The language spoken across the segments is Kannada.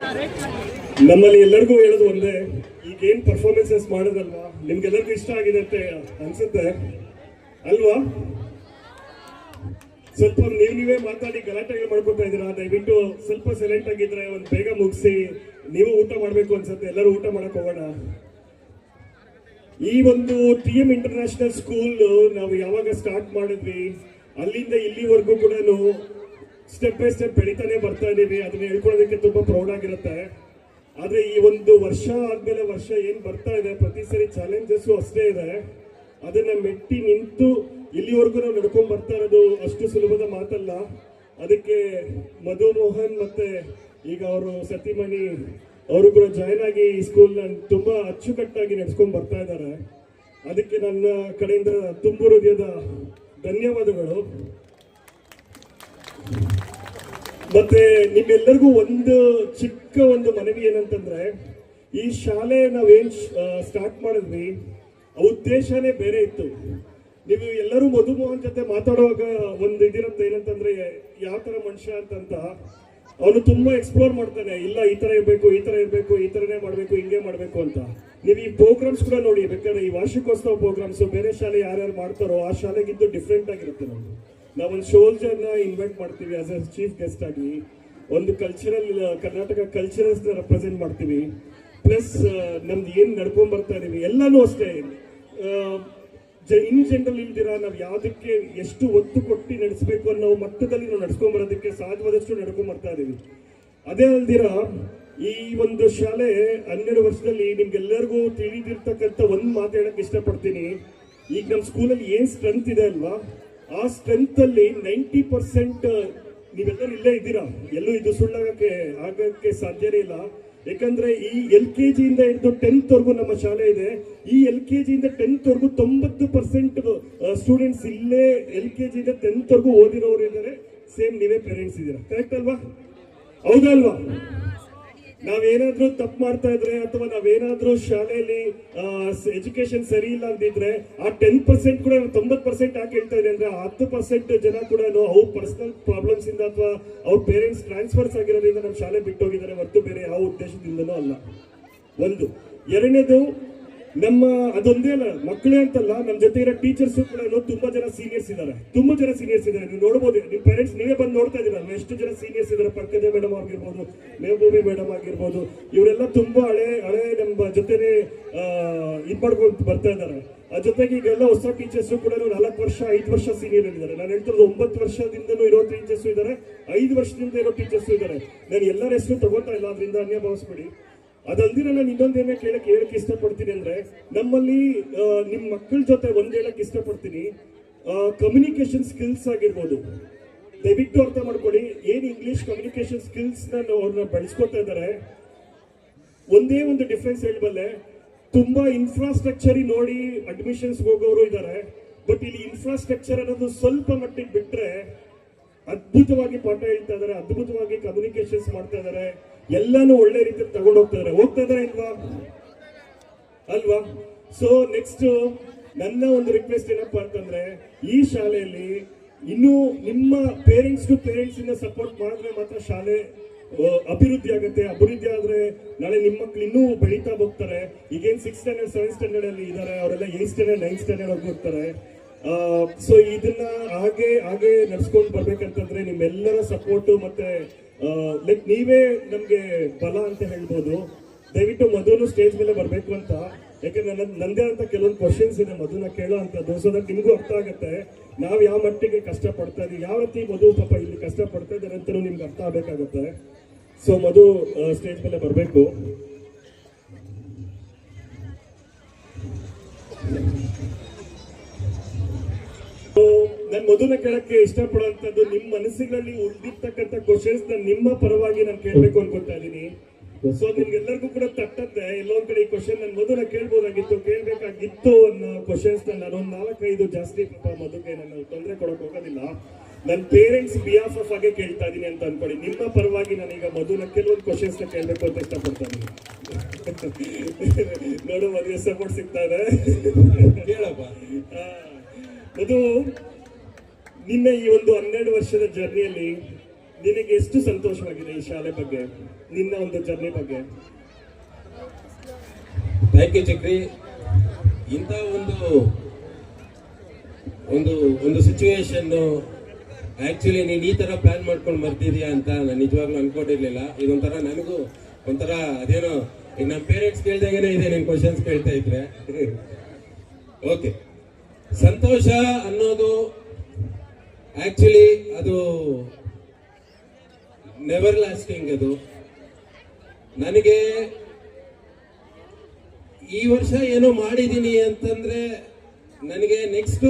ನಮ್ಮಲ್ಲಿ ಎಲ್ಲರಿಗೂ ಹೇಳೋದು ಒಂದೇ, ಈಗೇನ್ ಪರ್ಫಾರ್ಮೆನ್ಸಸ್ ಮಾಡೋದಲ್ವಾ ನಿಮ್ಗೆಲ್ಲರಿಗೂ ಇಷ್ಟ ಆಗಿದೆ ಅಂತ ಅನ್ಸುತ್ತೆ ಅಲ್ವಾ? ಸ್ವಲ್ಪ ನೀವೇ ಮಾತಾಡಿ ಗಲಾಟೆಗಳು ಮಾಡ್ಕೊತಾ ಇದ್ದೀರಾ. ದಯವಿಟ್ಟು ಸ್ವಲ್ಪ ಸೈಲೆಂಟ್ ಆಗಿದ್ರೆ ಒಂದು ಬೇಗ ಮುಗಿಸಿ ನೀವು ಊಟ ಮಾಡ್ಬೇಕು ಅನ್ಸುತ್ತೆ. ಎಲ್ಲರೂ ಊಟ ಮಾಡಕ್ ಹೋಗೋಣ. ಈ ಒಂದು TM ಇಂಟರ್ನ್ಯಾಷನಲ್ ಸ್ಕೂಲ್ ನಾವು ಯಾವಾಗ ಸ್ಟಾರ್ಟ್ ಮಾಡಿದ್ವಿ ಅಲ್ಲಿಂದ ಇಲ್ಲಿವರೆಗೂ ಕೂಡ ಸ್ಟೆಪ್ ಬೈ ಸ್ಟೆಪ್ ಬೆಳಿತಾನೆ ಬರ್ತಾ ಇದೀವಿ. ಅದನ್ನ ಹೇಳ್ಕೊಳ್ಳೋದಕ್ಕೆ ತುಂಬಾ ಪ್ರೌಡ್ ಆಗಿರುತ್ತೆ. ಆದ್ರೆ ಈ ಒಂದು ವರ್ಷ ಆದ್ಮೇಲೆ ವರ್ಷ ಏನ್ ಬರ್ತಾ ಇದೆ, ಪ್ರತಿ ಸರಿ ಚಾಲೆಂಜಸ್ ಅಷ್ಟೇ ಇದೆ. ಅದನ್ನ ಮೆಟ್ಟಿ ನಿಂತು ಇಲ್ಲಿವರೆಗೂ ನಾವು ನಡ್ಕೊಂಡ್ ಬರ್ತಾ ಇರೋದು ಅಷ್ಟು ಸುಲಭದ ಮಾತಲ್ಲ. ಅದಕ್ಕೆ ಮಧು ಮೋಹನ್ ಮತ್ತೆ ಈಗ ಅವರು ಸತಿಮಣಿ ಅವರು ಕೂಡ ಜಾಯ್ನ್ ಆಗಿ ಈ ಸ್ಕೂಲ್ ತುಂಬಾ ಅಚ್ಚುಕಟ್ಟಾಗಿ ನಡೆಸ್ಕೊಂಡ್ ಬರ್ತಾ ಇದ್ದಾರೆ. ಅದಕ್ಕೆ ನನ್ನ ಕಡೆಯಿಂದ ತುಂಬು ಹೃದಯದ ಧನ್ಯವಾದಗಳು. ಮತ್ತೆ ನಿಮ್ಮೆಲ್ಲರಿಗೂ ಒಂದು ಚಿಕ್ಕ ಒಂದು ಮನವಿ ಏನಂತಂದ್ರೆ, ಈ ಶಾಲೆ ನಾವೇನ್ ಸ್ಟಾರ್ಟ್ ಮಾಡಿದ್ವಿ ಉದ್ದೇಶನೇ ಬೇರೆ ಇತ್ತು. ನೀವು ಎಲ್ಲರೂ ಮಧು ಮೋಹನ್ ಜೊತೆ ಮಾತಾಡುವಾಗ ಒಂದು ಇದಿರುತ್ತೆ, ಏನಂತಂದ್ರೆ ಯಾವ ತರ ಮನುಷ್ಯ ಅಂತಂತ ಅವನು ತುಂಬಾ ಎಕ್ಸ್ಪ್ಲೋರ್ ಮಾಡ್ತಾನೆ. ಇಲ್ಲ ಈ ತರ ಇರ್ಬೇಕು, ಈ ತರ ಇರ್ಬೇಕು, ಈ ತರನೇ ಮಾಡ್ಬೇಕು, ಹಿಂಗೆ ಮಾಡ್ಬೇಕು ಅಂತ. ನೀವು ಈ ಪ್ರೋಗ್ರಾಮ್ಸ್ ಕೂಡ ನೋಡಿ, ಬೇಕಾದ್ರೆ ಈ ವಾರ್ಷಿಕೋತ್ಸವ ಪ್ರೋಗ್ರಾಮ್ಸ್ ಬೇರೆ ಶಾಲೆ ಯಾರ್ಯಾರು ಮಾಡ್ತಾರೋ ಆ ಶಾಲೆಗಿದ್ದು ಡಿಫ್ರೆಂಟ್ ಆಗಿರುತ್ತೆ. ನಾವೊಂದು ಸೋಲ್ಜರ್ನ ಇನ್ವೈಟ್ ಮಾಡ್ತೀವಿ ಆಸ್ ಎ ಚೀಫ್ ಗೆಸ್ಟ್ ಆಗಿ. ಒಂದು ಕಲ್ಚರಲ್ ಕರ್ನಾಟಕ ಕಲ್ಚರಲ್ಸ್ ರೆಪ್ರೆಸೆಂಟ್ ಮಾಡ್ತೀವಿ. ಪ್ಲಸ್ ನಮ್ದು ಏನ್ ನಡ್ಕೊಂಡ್ ಬರ್ತಾ ಇದೀವಿ ಎಲ್ಲಾನು ಅಷ್ಟೇ ಇನ್ ಜನರಲ್ ಇಲ್ದಿರ ನಾವು ಯಾವ್ದಕ್ಕೆ ಎಷ್ಟು ಒತ್ತು ಕೊಟ್ಟು ನಡೆಸಬೇಕು ಅನ್ನೋ ಮಟ್ಟದಲ್ಲಿ ನಾವು ನಡ್ಸ್ಕೊಂಡ್ ಬರೋದಕ್ಕೆ ಸಾಧ್ಯವಾದಷ್ಟು ನಡ್ಕೊಂಡ್ ಬರ್ತಾ ಇದೀವಿ. ಅದೇ ಅಲ್ದಿರ ಈ ಒಂದು ಶಾಲೆ 12 ವರ್ಷದಲ್ಲಿ ನಿಮ್ಗೆಲ್ಲರಿಗೂ ತಿಳಿದಿರ್ತಕ್ಕಂಥ ಒಂದು ಮಾತು ಹೇಳಕ್ ಇಷ್ಟಪಡ್ತೀನಿ. ಈಗ ನಮ್ಮ ಸ್ಕೂಲಲ್ಲಿ ಏನ್ ಸ್ಟ್ರೆಂತ್ ಇದೆ ಅಲ್ವಾ, ಆ ಸ್ಟ್ರೆಂತ್ ಅಲ್ಲಿ 90% ನೀವೆಲ್ಲರೂ ಇಲ್ಲೇ ಇದ್ದೀರಾ. ಎಲ್ಲೂ ಇದು ಆಗಕ್ಕೆ ಸಾಧ್ಯನೇ ಇಲ್ಲ. ಯಾಕಂದ್ರೆ ಈ LKG ಇಂದ ಹಿಡಿದು 10th ವರೆಗೂ ನಮ್ಮ ಶಾಲೆ ಇದೆ. ಈ LKG ಇಂದ 10th ವರೆಗೂ 90% ಸ್ಟೂಡೆಂಟ್ಸ್ ಇಲ್ಲೇ LKG ಇಂದ 10th ವರೆಗೂ ಓದಿರೋರು ಇದ್ದಾರೆ. ಸೇಮ್ ನೀವೇ ಪೇರೆಂಟ್ಸ್ ಇದ್ದೀರಾ, ಕರೆಕ್ಟ್ ಅಲ್ವಾ? ಹೌದಲ್ವಾ? ನಾವೇನಾದ್ರೂ ತಪ್ಪು ಮಾಡ್ತಾ ಇದ್ರೆ ಅಥವಾ ನಾವೇನಾದ್ರೂ ಶಾಲೆಯಲ್ಲಿ ಎಜುಕೇಶನ್ ಸರಿ ಇಲ್ಲ ಅಂತಿದ್ರೆ ಆ 10% ಕೂಡ 90% ಯಾಕೆ ಹೇಳ್ತಾ ಇದೆ ಅಂದ್ರೆ 10% ಜನ ಕೂಡ ಅವ್ರ ಪರ್ಸನಲ್ ಪ್ರಾಬ್ಲಮ್ಸ್ ಇಂದ ಅಥವಾ ಅವ್ರ ಪೇರೆಂಟ್ಸ್ ಟ್ರಾನ್ಸ್ಫರ್ಸ್ ಆಗಿರೋದ್ರಿಂದ ನಮ್ಮ ಶಾಲೆ ಬಿಟ್ಟು ಹೋಗಿದ್ದಾರೆ, ಹೊರತು ಬೇರೆ ಯಾವ ಉದ್ದೇಶದಿಂದನೂ ಅಲ್ಲ. ಒಂದು. ಎರಡನೇದು, ನಮ್ಮ ಅದೊಂದೇ ಅಲ್ಲ, ಮಕ್ಕಳೇ ಅಂತಲ್ಲ, ನಮ್ಮ ಜೊತೆ ಇರೋ ಟೀಚರ್ಸ್ ಕೂಡ ತುಂಬಾ ಜನ ಸೀನಿಯರ್ಸ್ ಇದ್ದಾರೆ. ನೀವು ನೋಡಬಹುದು, ನಿಮ್ಮ ಪೇರೆಂಟ್ಸ್ ನೀವೇ ಬಂದು ನೋಡ್ತಾ ಇದ್ದೀರಾ ಎಷ್ಟು ಜನ ಸೀನಿಯರ್ಸ್ ಇದ್ದಾರೆ. ಪಂಕಜ ಮೇಡಮ್ ಆಗಿರ್ಬೋದು, ಮೇಹಬೂಬಿ ಮೇಡಮ್ ಆಗಿರ್ಬೋದು, ಇವರೆಲ್ಲ ತುಂಬಾ ಹಳೆ ನಮ್ಮ ಜೊತೆನೆ ಇದ್ ಮಾಡ್ಕೊಂಡು ಬರ್ತಾ ಇದ್ದಾರೆ. ಆ ಜೊತೆಗೆ ಈಗೆಲ್ಲ ಹೊಸ ಟೀಚರ್ಸ್ ಕೂಡ 4 ವರ್ಷ 5 ವರ್ಷ ಸೀನಿಯರ್ ಇದ್ದಾರೆ. ನಾನು ಹೇಳ್ತಿರೋದು 9 ವರ್ಷದಿಂದನೂ ಇರೋ ಟೀಚರ್ಸ್ ಇದ್ದಾರೆ, 5 ವರ್ಷದಿಂದ ಇರೋ ಟೀಚರ್ಸ್ ಇದ್ದಾರೆ. ನಾನು ಎಲ್ಲರ ಹೆಸರು ತಗೋತಾ ಇಲ್ಲ, ಅದರಿಂದ ಅನ್ಯ ಭಾವಿಸ್ಬಿಡಿ. ಅದಲ್ದಿರ ನಾನು ಇನ್ನೊಂದೇನೇ ಹೇಳಕ್ ಇಷ್ಟಪಡ್ತೀನಿ ಅಂದ್ರೆ, ನಮ್ಮಲ್ಲಿ ನಿಮ್ಮ ಮಕ್ಕಳ ಜೊತೆ ಒಂದ್ ಹೇಳಕ್ ಇಷ್ಟಪಡ್ತೀನಿ, ಕಮ್ಯುನಿಕೇಶನ್ ಸ್ಕಿಲ್ಸ್ ಆಗಿರ್ಬೋದು, ದಯವಿಟ್ಟು ಅರ್ಥ ಮಾಡ್ಕೊಳ್ಳಿ. ಏನ್ ಇಂಗ್ಲಿಷ್ ಕಮ್ಯುನಿಕೇಶನ್ ಸ್ಕಿಲ್ಸ್ ಅವ್ರನ್ನ ಬೆಳೆಸ್ಕೊತಾ ಇದ್ದಾರೆ. ಒಂದೇ ಒಂದು ಡಿಫ್ರೆನ್ಸ್ ಹೇಳಬಲ್ಲೆ, ತುಂಬಾ ಇನ್ಫ್ರಾಸ್ಟ್ರಕ್ಚರ್ ನೋಡಿ ಅಡ್ಮಿಷನ್ಸ್ ಹೋಗೋರು ಇದ್ದಾರೆ. ಬಟ್ ಇಲ್ಲಿ ಇನ್ಫ್ರಾಸ್ಟ್ರಕ್ಚರ್ ಅನ್ನೋದು ಸ್ವಲ್ಪ ಮಟ್ಟಿಗೆ ಬಿಟ್ರೆ ಅದ್ಭುತವಾಗಿ ಪಾಠ ಹೇಳ್ತಾ ಇದಾರೆ, ಅದ್ಭುತವಾಗಿ ಕಮ್ಯುನಿಕೇಶನ್ಸ್ ಮಾಡ್ತಾ ಇದಾರೆ, ಎಲ್ಲಾನು ಒಳ್ಳೆ ರೀತಿಯಲ್ಲಿ ತಗೊಂಡು ಹೋಗ್ತಾ ಇದಾರೆ ಅಲ್ವಾ? ಸೊ ನೆಕ್ಸ್ಟ್ ನನ್ನ ಒಂದು ರಿಕ್ವೆಸ್ಟ್ ಏನಪ್ಪಾ ಅಂತಂದ್ರೆ, ಈ ಶಾಲೆಯಲ್ಲಿ ಇನ್ನು ನಿಮ್ಮ ಪೇರೆಂಟ್ಸ್ ಟು ಪೇರೆಂಟ್ಸ್ ಇಂದ ಸಪೋರ್ಟ್ ಮಾಡಿದ್ರೆ ಮಾತ್ರ ಶಾಲೆ ಅಭಿವೃದ್ಧಿ ಆಗುತ್ತೆ. ಅಭಿವೃದ್ಧಿ ಆದ್ರೆ ನಾಳೆ ನಿಮ್ಮ ಮಕ್ಳು ಇನ್ನೂ ಬೆಳೀತಾ ಹೋಗ್ತಾರೆ. ಈಗೇನ್ 6th ಸ್ಟ್ಯಾಂಡರ್ಡ್ 7th ಸ್ಟ್ಯಾಂಡರ್ಡ್ ಅಲ್ಲಿ ಇದಾರೆ, ಅವರೆಲ್ಲ 8th ಸ್ಟ್ಯಾಂಡರ್ಡ್ 9th ಸ್ಟ್ಯಾಂಡರ್ಡ್ ಹೋಗಿ ಹೋಗ್ತಾರೆ. ಸೊ ಇದನ್ನ ಹಾಗೆ ನಡ್ಸ್ಕೊಂಡು ಬರ್ಬೇಕಂತಂದ್ರೆ ನಿಮ್ಮೆಲ್ಲರ ಸಪೋರ್ಟು ಮತ್ತೆ ಲೈಕ್ ನೀವೇ ನಮ್ಗೆ ಬಲ ಅಂತ ಹೇಳ್ಬೋದು. ದಯವಿಟ್ಟು ಮಧುನು ಸ್ಟೇಜ್ ಮೇಲೆ ಬರ್ಬೇಕು ಅಂತ, ಯಾಕಂದ್ರೆ ನಂದೇ ಅಂತ ಕೆಲವೊಂದು ಕ್ವಶನ್ಸ್ ಇದೆ ಮಧುನ ಕೇಳೋ ಅಂತದ್ದು. ಸೊ ದಟ್ ನಿಮ್ಗೂ ಅರ್ಥ ಆಗುತ್ತೆ ನಾವ್ ಯಾವ ಮಟ್ಟಿಗೆ ಕಷ್ಟ ಪಡ್ತಾ ಇದೀವಿ, ಯಾವ ರೀತಿ ಮಧು ಪಾಪ ಇಲ್ಲಿ ಕಷ್ಟ ಪಡ್ತಾ ಇದ್ದಾರೆ ಅಂತ ನಿಮ್ಗೆ ಅರ್ಥ ಆಗ್ಬೇಕಾಗತ್ತೆ. ಸೊ ಮಧು ಸ್ಟೇಜ್ ಮೇಲೆ ಬರ್ಬೇಕು. ನಾನು ಮಧುನ ಕೇಳಕ್ಕೆ ಇಷ್ಟಪಡುವಂತದ್ದು, ನಿಮ್ಮ ಮನಸ್ಸುಗಳಲ್ಲಿ ಉಳಿದಿರ್ತಕ್ಕಂಥ ಕ್ವಶನ್ಸ್ ನಿಮ್ಮ ಪರವಾಗಿ ನಾನು ಕೇಳ್ಬೇಕು ಅನ್ಕೊತಾ ಇದ್ದೀನಿ. ಸೊ ನಿಮ್ಗೆಲ್ಲರಿಗೂ ಕೂಡ ತಟ್ಟತ್ತೆ ಎಲ್ಲೊಂದ್ ಕಡೆ ಈ ಕ್ವಶನ್ ನಾನು ಮಧುನ ಕೇಳ್ಬೇಕಾಗಿತ್ತು ಅನ್ನೋ ಕ್ವಶನ್ಸ್ ನಾನು 4-5 ಜಾಸ್ತಿ ಪಾಪ ಮಧುಗೆ ನಾನು ತೊಂದರೆ ಕೊಡಕ್ ಹೋಗೋದಿಲ್ಲ. ನನ್ನ ಪೇರೆಂಟ್ಸ್ ಬಿಹಾಫ್ ಆಫ್ ಆಗಿ ಕೇಳ್ತಾ ಇದೀನಿ ಅಂತ ಅನ್ಕೊಳ್ಳಿ. ನಿಮ್ಮ ಪರವಾಗಿ ನಾನೀಗ ಮಧುನ ಕೆಲವೊಂದು ಕ್ವಶನ್ಸ್ ನ ಕೇಳ್ಬೇಕು ಅಂತ ಇಷ್ಟಪಡ್ತಾ ಇದೀನಿ. ನೋಡು ಮದುವೆ ಸಪೋರ್ಟ್ ಸಿಗ್ತಾ ಇದೆ. ಮಧು, ನಿನ್ನ ಈ ಒಂದು 12 ವರ್ಷದ ಜರ್ನಿಯಲ್ಲಿ ನಿನಗೆ ಎಷ್ಟು ಸಂತೋಷವಾಗಿದೆ ಈ ಶಾಲೆ ಬಗ್ಗೆ, ನಿನ್ನ ಒಂದು ಜರ್ನಿ ಬಗ್ಗೆ? Thank you Chakri. ಇಂಥ ಒಂದು ಸಿಚುವೇಶನ್ ಆಕ್ಚುಲಿ ನೀನು ಈ ತರ ಪ್ಲಾನ್ ಮಾಡ್ಕೊಂಡು ಬರ್ತಿದ್ಯಾ ಅಂತ ನಾನು ನಿಜವಾಗ್ಲೂ ಅನ್ಕೊಂಡಿರ್ಲಿಲ್ಲ. ಇದೊಂಥರ ನನಗೂ ಒಂಥರ ಅದೇನೋ ಈಗ ನಮ್ಮ ಪೇರೆಂಟ್ಸ್ ಕೇಳ್ದಾಗೇನೆ ಇದೆ ನೀನು ಕ್ವಶನ್ಸ್ ಕೇಳ್ತಾ ಇದ್ರೆ. ಓಕೆ, ಸಂತೋಷ ಅನ್ನೋದು ಆಕ್ಚುಲಿ ಅದು ನೆವರ್ ಲಾಸ್ಟಿಂಗ್. ಅದು ನನಗೆ ಈ ವರ್ಷ ಏನೋ ಮಾಡಿದ್ದೀನಿ ಅಂತಂದ್ರೆ ನನಗೆ ನೆಕ್ಸ್ಟ್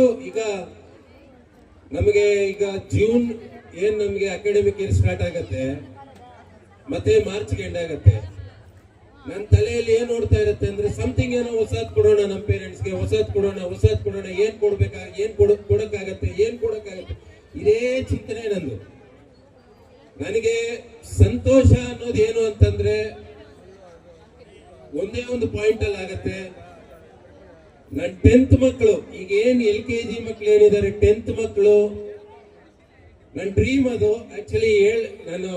ಈಗ ಜೂನ್ ಏನ್ ನಮಗೆ ಅಕಾಡೆಮಿಕ್ ಇಯರ್ ಸ್ಟಾರ್ಟ್ ಆಗತ್ತೆ, ಮತ್ತೆ ಮಾರ್ಚ್ಗೆ ಎಂಡ್ ಆಗತ್ತೆ. ನನ್ನ ತಲೆಯಲ್ಲಿ ಏನ್ ನೋಡ್ತಾ ಇರುತ್ತೆ ಅಂದ್ರೆ ಸಮಥಿಂಗ್ ಏನೋ ಹೊಸದ್ ಕೊಡೋಣ, ನಮ್ಮ ಪೇರೆಂಟ್ಸ್ಗೆ ಹೊಸದ್ ಕೊಡೋಣ, ಏನ್ ಕೊಡಕ್ಕಾಗತ್ತೆ, ಇದೇ ಚಿಂತನೆ ನಂದು. ನನಗೆ ಸಂತೋಷ ಅನ್ನೋದು ಏನು ಅಂತಂದ್ರೆ ಒಂದೇ ಒಂದು ಪಾಯಿಂಟ್ ಅಲ್ಲಿ ಆಗತ್ತೆ. ನನ್ನ 10th ಮಕ್ಕಳು, ಈಗ ಏನ್ LKG ಮಕ್ಕಳು ಏನಿದ್ದಾರೆ 10th ಮಕ್ಕಳು, ನನ್ನ ಡ್ರೀಮ್ ಅದು. ನಾನು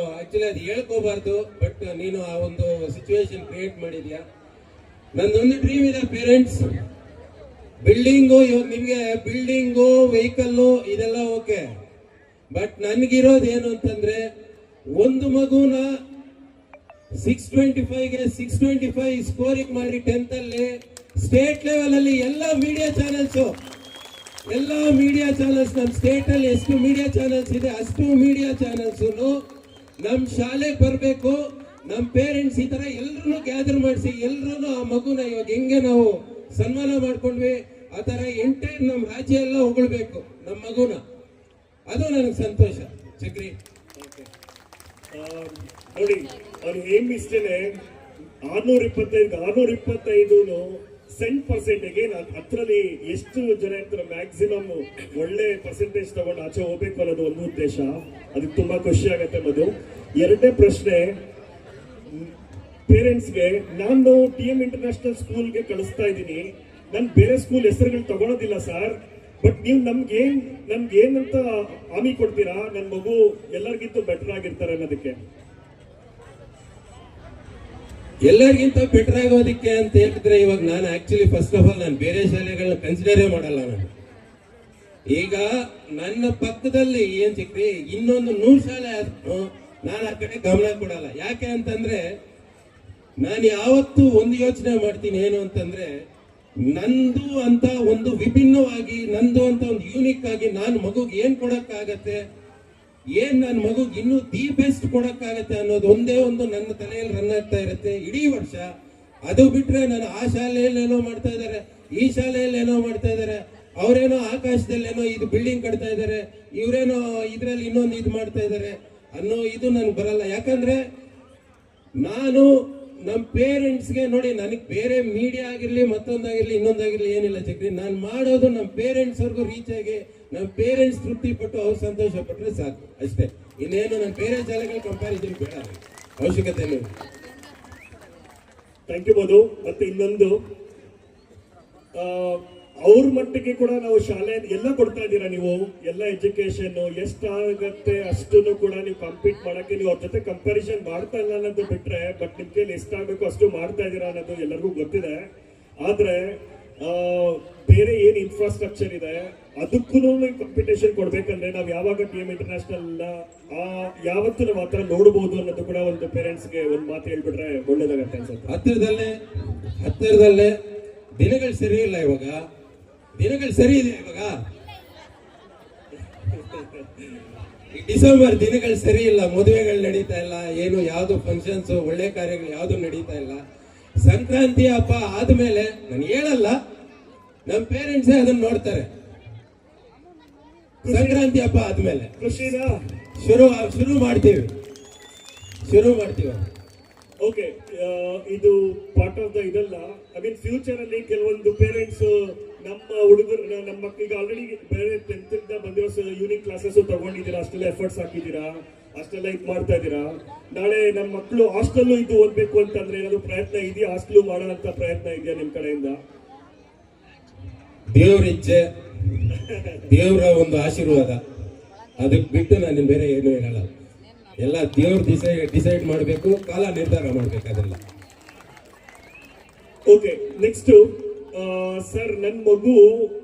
ಅದು ಹೇಳ್ಕೋಬಾರ್ದು, ಬಟ್ ನೀನು ಆ ಒಂದು ಸಿಚುವೇಶನ್ ಕ್ರಿಯೇಟ್ ಮಾಡಿದ್ಯಾ. ನಂದೊಂದು ಡ್ರೀಮ್ ಇದೆ ಪೇರೆಂಟ್ಸ್. ಬಿಲ್ಡಿಂಗು, ಇವಾಗ ನಿಮ್ಗೆ ಬಿಲ್ಡಿಂಗು, ವೆಹಿಕಲ್ಲು ಇದೆಲ್ಲ ಓಕೆ, ಬಟ್ ನನ್ಗಿರೋದು ಏನು ಅಂತಂದ್ರೆ ಒಂದು ಮಗುನ 625ಗೆ 625 ಸ್ಕೋರಿಂಗ್ ಮಾಡಿ 10th ಅಲ್ಲಿ ಸ್ಟೇಟ್ ಲೆವೆಲ್ ಅಲ್ಲಿ ಎಲ್ಲ ಮೀಡಿಯಾ ಚಾನೆಲ್ಸ್ ನಮ್ಮ ಸ್ಟೇಟ್ ಅಲ್ಲಿ ಎಷ್ಟು ಮೀಡಿಯಾ ಚಾನೆಲ್ಸ್ ಇದೆ ಅಷ್ಟು ಮೀಡಿಯಾ ಚಾನೆಲ್ಸ್ ನಮ್ ಶಾಲೆಗೆ ಬರಬೇಕು. ನಮ್ ಪೇರೆಂಟ್ಸ್ ಈ ತರ ಎಲ್ರು ಗ್ಯಾದರ್ ಮಾಡಿಸಿ ಎಲ್ರು ಆ ಮಗುನ ಇವಾಗ ಹೆಂಗೆ ನಾವು ಸನ್ಮಾನ ಮಾಡ್ಕೊಂಡ್ವಿ ಆ ತರ ಎಂಟೈರ್ ನಮ್ ರಾಜ್ಯ ಎಲ್ಲ ಹೊಗಳ್ಬೇಕು ನಮ್ಮ ಮಗುನ. ಅದು ನನಗೆ ಸಂತೋಷ ಚಕ್ರಿ. ನೋಡಿ, ಅವ್ರು ಏನ್ ಇಷ್ಟೇನೆ 625 ಸೆಂಟ್ ಪರ್ಸೆಂಟ್ಗೆ ಹತ್ರಲ್ಲಿ ಎಷ್ಟು ಜನ ಇರ್ತಾರೆ ಮ್ಯಾಕ್ಸಿಮಮ್ ಒಳ್ಳೆ ಪರ್ಸೆಂಟೇಜ್ ತಗೊಂಡು ಆಚೆ ಹೋಗ್ಬೇಕು ಅನ್ನೋದು ಒಂದು ಉದ್ದೇಶ. ಅದಕ್ಕೆ ತುಂಬಾ ಖುಷಿ ಆಗತ್ತೆ ಮಧು. ಎರಡನೇ ಪ್ರಶ್ನೆ, ಪೇರೆಂಟ್ಸ್ಗೆ ನಾನು TM ಇಂಟರ್ನ್ಯಾಷನಲ್ ಸ್ಕೂಲ್ಗೆ ಕಳಿಸ್ತಾ ಇದ್ದೀನಿ, ನಾನು ಬೇರೆ ಸ್ಕೂಲ್ ಹೆಸರುಗಳು ತಗೊಳೋದಿಲ್ಲ ಸರ್, ಬಟ್ ನೀವು ನಮ್ಗೇನಂತ ಹಾಮಿ ಕೊಡ್ತೀರಾ ನನ್ನ ಮಗು ಎಲ್ಲರಿಗಿಂತ ಬೆಟರ್ ಆಗಿರ್ತಾರೆ ಅನ್ನೋದಕ್ಕೆ? ಎಲ್ಲರಿಗಿಂತ ಬೆಟರ್ ಆಗೋದಕ್ಕೆ ಅಂತ ಹೇಳಿದ್ರೆ ಇವಾಗ ನಾನು ಆಕ್ಚುಲಿ ಫಸ್ಟ್ ಆಫ್ ಆಲ್ ನಾನು ಬೇರೆ ಶಾಲೆಗಳನ್ನ ಕನ್ಸಿಡರೇ ಮಾಡಲ್ಲ. ಈಗ ನನ್ನ ಪಕ್ಕದಲ್ಲಿ ಏನ್ ಸಿಕ್ರಿ ಇನ್ನೊಂದು 100 ಶಾಲೆ ಆದ್ರೂ ನಾನು ಆ ಕಡೆ ಗಮನ ಕೊಡಲ್ಲ. ಯಾಕೆ ಅಂತಂದ್ರೆ ನಾನು ಯಾವತ್ತೂ ಒಂದು ಯೋಚನೆ ಮಾಡ್ತೀನಿ, ಏನು ಅಂತಂದ್ರೆ ನಂದು ಅಂತ ಒಂದು ವಿಭಿನ್ನವಾಗಿ, ನಂದು ಅಂತ ಒಂದು ಯೂನಿಕ್ ಆಗಿ ನಾನು ಮಗುಗೆ ಏನ್ ಕೊಡಕ್ಕಾಗತ್ತೆ, ನನ್ನ ಮಗುಗೆ ಇನ್ನೂ ದಿ ಬೆಸ್ಟ್ ಕೊಡಕ್ಕಾಗತ್ತೆ ಅನ್ನೋದು ಒಂದೇ ಒಂದು ನನ್ನ ತಲೆಯಲ್ಲಿ ರನ್ ಆಗ್ತಾ ಇರುತ್ತೆ ಇಡೀ ವರ್ಷ. ಅದು ಬಿಟ್ರೆ ನಾನು ಆ ಶಾಲೆಯಲ್ಲಿ ಏನೋ ಮಾಡ್ತಾ ಇದ್ದಾರೆ, ಈ ಶಾಲೆಯಲ್ಲಿ ಏನೋ ಮಾಡ್ತಾ ಇದ್ದಾರೆ, ಅವರೇನೋ ಆಕಾಶದಲ್ಲಿ ಏನೋ ಇದು ಬಿಲ್ಡಿಂಗ್ ಕಟ್ತಾ ಇದ್ದಾರೆ, ಇವರೇನೋ ಇದ್ರಲ್ಲಿ ಇನ್ನೊಂದು ಇದು ಮಾಡ್ತಾ ಇದ್ದಾರೆ ಅನ್ನೋ ಇದು ನನ್ಗೆ ಬರಲ್ಲ. ಯಾಕಂದ್ರೆ ನಾನು ನಮ್ಮ ಪೇರೆಂಟ್ಸ್ಗೆ ನೋಡಿ, ನನಗೆ ಬೇರೆ ಮೀಡಿಯಾ ಆಗಿರ್ಲಿ ಮತ್ತೊಂದಾಗಿರ್ಲಿ ಇನ್ನೊಂದಾಗಿರ್ಲಿ ಏನಿಲ್ಲ ಚಕ್ರಿ, ನಾನು ಮಾಡೋದು ನಮ್ಮ ಪೇರೆಂಟ್ಸ್ ವರ್ಗು ರೀಚ್ ಆಗಿ ನಮ್ಮ ಪೇರೆಂಟ್ಸ್ ತೃಪ್ತಿ ಪಟ್ಟು ಅವ್ರು ಸಂತೋಷ ಪಟ್ಟರೆ ಸಾಕು ಅಷ್ಟೇ. ಇನ್ನೇನು ನನ್ನ ಬೇರೆ ಶಾಲೆಗಳ ಕಂಪ್ಯಾರಿಸನ್ ಬೇಡ, ಅವಶ್ಯಕತೆ ಇಲ್ಲ. ಥ್ಯಾಂಕ್ ಯು ಮಧು. ಮತ್ತೆ ಇನ್ನೊಂದು, ಅವ್ರ ಮಟ್ಟಿಗೆ ಕೂಡ ನಾವು ಶಾಲೆ ಎಲ್ಲ ಕೊಡ್ತಾ ಇದ್ದೀರಾ ನೀವು, ಎಲ್ಲ ಎಜುಕೇಶನ್ ಎಷ್ಟಾಗತ್ತೆ ಅಷ್ಟನ್ನು ಕೂಡ ನೀವು ಕಂಪೀಟ್ ಮಾಡಕ್ಕೆ ನೀವು ಅವ್ರ ಜೊತೆ ಕಂಪ್ಯಾರಿಸನ್ ಮಾಡ್ತಾ ಇಲ್ಲ ಅನ್ನೋದು ಬಿಟ್ರೆ, ಬಟ್ ನಿಮ್ ಕೈಲಿ ಎಷ್ಟಾಗಬೇಕು ಅಷ್ಟು ಮಾಡ್ತಾ ಇದ್ದೀರಾ ಅನ್ನೋದು ಎಲ್ಲರಿಗೂ ಗೊತ್ತಿದೆ. ಆದ್ರೆ ಬೇರೆ ಏನ್ ಇನ್ಫ್ರಾಸ್ಟ್ರಕ್ಚರ್ ಇದೆ ಅದಕ್ಕೂ ಕಾಂಪಿಟೇಷನ್ ಕೊಡ್ಬೇಕಂದ್ರೆ ನಾವು ಯಾವಾಗ TM ಇಂಟರ್ನ್ಯಾಷನಲ್ ಯಾವತ್ತೂ ನಾವು ಆತರ ನೋಡಬಹುದು ಅನ್ನೋದು ಕೂಡ ಒಂದು ಪೇರೆಂಟ್ಸ್ಗೆ ಒಂದು ಮಾತು ಹೇಳ್ಬಿಟ್ರೆ ಒಳ್ಳೇದಾಗತ್ತೆ ಅನ್ಸುತ್ತೆ. ಹತ್ತಿರದಲ್ಲೇ ದಿನಗಳು ಸರಿ ಇಲ್ಲ, ಇವಾಗ ದಿನಗಳು ಸರಿ ಇದೆ. ಇವಾಗ ಡಿಸೆಂಬರ್ ದಿನಗಳು ಸರಿ ಇಲ್ಲ, ಮದುವೆಗಳು ನಡೀತಾ ಇಲ್ಲ, ಏನು ಯಾವ್ದು ಫಂಕ್ಷನ್ಸ್ ಒಳ್ಳೆ ಕಾರ್ಯಗಳು ಯಾವ್ದು ನಡೀತಾ ಇಲ್ಲ. ಸಂಕ್ರಾಂತಿ ಹಬ್ಬ ಆದ್ಮೇಲೆ ನಾನು ಹೇಳಲ್ಲ, ನಮ್ಮ ಪೇರೆಂಟ್ಸೇ ಅದನ್ನ ನೋಡ್ತಾರೆ. ಸಂಕ್ರಾಂತಿ ಹಬ್ಬ ಆದ್ಮೇಲೆ ಶುರು ಮಾಡ್ತೀವಿ. ಓಕೆ, ಇದು ಪಾರ್ಟ್ ಆಫ್ ದ ಇದಲ್ಲ. ಐ ಮೀನ್ ಫ್ಯೂಚರ್ ಅಲ್ಲಿ ಕೆಲವೊಂದು ಪೇರೆಂಟ್ಸ್ ನಮ್ಮ ಹುಡುಗರು ನಮ್ಮ ಮಕ್ಕಳಿಗೆ ಆಲ್ರೆಡಿ ಬೇರೆ 10th ಇಂದ ಬಂದಿರೋ ಯೂನಿಕ್ ಕ್ಲಾಸಸ್ ತಗೊಂಡಿದ್ದೀರಾ, ಅಷ್ಟೆಲ್ಲ ಎಫರ್ಟ್ಸ್ ಹಾಕಿದ್ದೀರಾ, ಅಷ್ಟೆಲ್ಲ ಇದು ಮಾಡ್ತಾ ಇದ್ದೀರಾ. ನಾಳೆ ನಮ್ಮ ಮಕ್ಕಳು ಹಾಸ್ಟೆಲ್ ಇದು ಓದ್ಬೇಕು ಅಂತಂದ್ರೆ ಏನಾದ್ರು ಪ್ರಯತ್ನ ಇದೆಯಾ? ಹಾಸ್ಟೆಲ್ ಮಾಡೋಂತ ಪ್ರಯತ್ನ ಇದೆಯಾ ನಿಮ್ ಕಡೆಯಿಂದ? ದೇವ್ರ ಇಚ್ಛೆ, ದೇವರ ಒಂದು ಆಶೀರ್ವಾದ, ಅದಕ್ಕೆ ಬಿಟ್ಟು ನಾನು ಬೇರೆ ಏನು ಹೇಳಲ್ಲ. ಎಲ್ಲ ದೇವ್ರು ಡಿಸೈಡ್ ಮಾಡಬೇಕು, ಕಾಲ ನಿರ್ಧಾರ ಮಾಡ್ಬೇಕು ಅದೆಲ್ಲ. ಓಕೆ, ನೆಕ್ಸ್ಟ್ ಸರ್, ನನ್ನ ಮಗು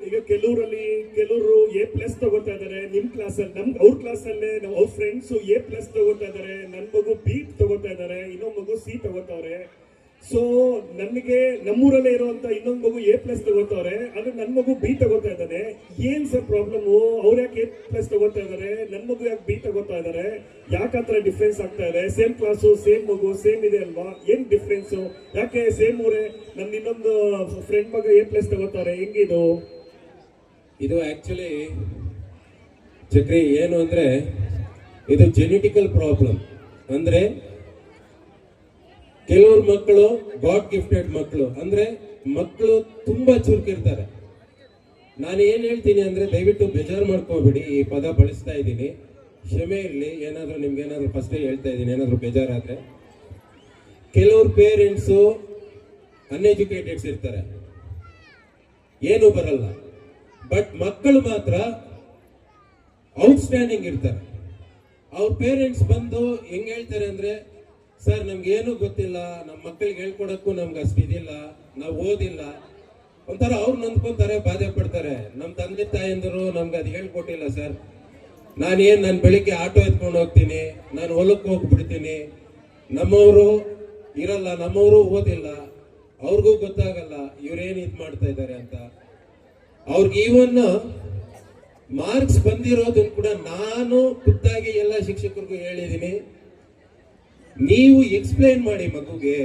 ಈಗ ಕೆಲವರು A+ ತಗೋತಾ ಇದಾರೆ ನಿಮ್ಮ ಕ್ಲಾಸಲ್ಲಿ, ಅವ್ರ ಕ್ಲಾಸಲ್ಲೇ ಅವ್ರ ಫ್ರೆಂಡ್ಸ್ A+ ತಗೋತಾ ಇದಾರೆ, ನನ್ನ ಮಗು B ತಗೋತಾ ಇದಾರೆ, ಇನ್ನೊಂದು ಮಗು C ತಗೋತಾವ್ರೆ. ಸೊ ನನಗೆ ನಮ್ಮೂರಲ್ಲೇ ಇರುವಂತ ಇನ್ನೊಂದು ಮಗು A+ ತಗೋತಾವ್ರೆ, ಆದ್ರೆ ನನ್ನ ಮಗು B ತಗೋತಾ ಇದ್ದಾನೆ. ಏನ್ ಸರ್ ಪ್ರಾಬ್ಲಮ್? ಅವ್ರು ಯಾಕೆ A+ ತಗೋತಾ ಇದಾರೆ, ನನ್ನ ಮಗು ಯಾಕೆ B ತಗೋತಾ ಇದಾರೆ? ಯಾಕೆ ಆತರ ಡಿಫ್ರೆನ್ಸ್ ಆಗ್ತಾ ಇದೆ? ಸೇಮ್ ಕ್ಲಾಸು, ಸೇಮ್ ಮಗು, ಸೇಮ್ ಇದೆ ಅಲ್ವಾ? ಏನ್ ಡಿಫ್ರೆನ್ಸ್? ಯಾಕೆ ಸೇಮ್ ಊರೇ ನನ್ನ ಇನ್ನೊಂದು ಫ್ರೆಂಡ್ ಮಗ A+ ತಗೋತಾರೆ? ಹೆಂಗಿದು? ಇದು ಆಕ್ಚುಲಿ ಚಕ್ರಿ ಏನು ಅಂದ್ರೆ ಇದು ಜೆನೆಟಿಕಲ್ ಪ್ರಾಬ್ಲಮ್. ಅಂದ್ರೆ ಕೆಲವರು ಮಕ್ಕಳು ಗಾಡ್ ಗಿಫ್ಟೆಡ್ ಮಕ್ಕಳು, ಅಂದ್ರೆ ಮಕ್ಕಳು ತುಂಬಾ ಚುರುಕಿರ್ತಾರೆ. ನಾನು ಏನ್ ಹೇಳ್ತೀನಿ ಅಂದ್ರೆ ದಯವಿಟ್ಟು ಬೇಜಾರು ಮಾಡ್ಕೋಬೇಡಿ, ಈ ಪದ ಬಳಸ್ತಾ ಇದ್ದೀನಿ, ಕ್ಷಮೆ ಇರಲಿ. ಏನಾದ್ರು ನಿಮ್ಗೆ ಏನಾದ್ರು ಫಸ್ಟ್ ಹೇಳ್ತಾ ಇದ್ದೀನಿ, ಏನಾದ್ರು ಬೇಜಾರಾದ್ರೆ. ಕೆಲವ್ರ ಪೇರೆಂಟ್ಸು ಅನ್ಎಜುಕೇಟೆಡ್ಸ್ ಇರ್ತಾರೆ, ಏನು ಬರಲ್ಲ, ಬಟ್ ಮಕ್ಕಳು ಮಾತ್ರ ಔಟ್ಸ್ಟ್ಯಾಂಡಿಂಗ್ ಇರ್ತಾರೆ. ಅವ್ರ ಪೇರೆಂಟ್ಸ್ ಬಂದು ಹೆಂಗ್ ಹೇಳ್ತಾರೆ ಅಂದ್ರೆ, ಸರ್ ನಮ್ಗೆ ಏನು ಗೊತ್ತಿಲ್ಲ, ನಮ್ಮ ಮಕ್ಕಳಿಗೆ ಹೇಳ್ಕೊಡಕ್ಕೂ ನಮ್ಗೆ ಅಷ್ಟಿದಿಲ್ಲ, ನಾವು ಓದಿಲ್ಲ, ಒಂಥರ ಅವ್ರು ನೊಂದ್ಕೊಂತಾರೆ, ಬಾಧೆ ಪಡ್ತಾರೆ. ನಮ್ಮ ತಂದೆ ತಾಯಂದರು ನಮ್ಗೆ ಅದು ಹೇಳ್ಕೊಟ್ಟಿಲ್ಲ ಸರ್. ನಾನು ಬೆಳಿಗ್ಗೆ ಆಟೋ ಎತ್ಕೊಂಡು ಹೋಗ್ತೀನಿ, ನಾನು ಹೊಲಕ್ಕೆ ಹೋಗ್ಬಿಡ್ತೀನಿ, ನಮ್ಮವರು ಇರಲ್ಲ, ನಮ್ಮವರು ಓದಿಲ್ಲ, ಅವ್ರಿಗೂ ಗೊತ್ತಾಗಲ್ಲ ಇವ್ರೇನ್ ಇದು ಮಾಡ್ತಾ ಇದ್ದಾರೆ ಅಂತ. ಅವ್ರಿಗೆ ಈವನ್ ಮಾರ್ಕ್ಸ್ ಬಂದಿರೋದನ್ನ ಕೂಡ ನಾನು ಖುದ್ದಾಗಿ ಎಲ್ಲ ಶಿಕ್ಷಕರಿಗೂ ಹೇಳಿದ್ದೀನಿ, ನೀವು ಎಕ್ಸ್ಪ್ಲೈನ್ ಮಾಡಿ ಮಗುಗೆ,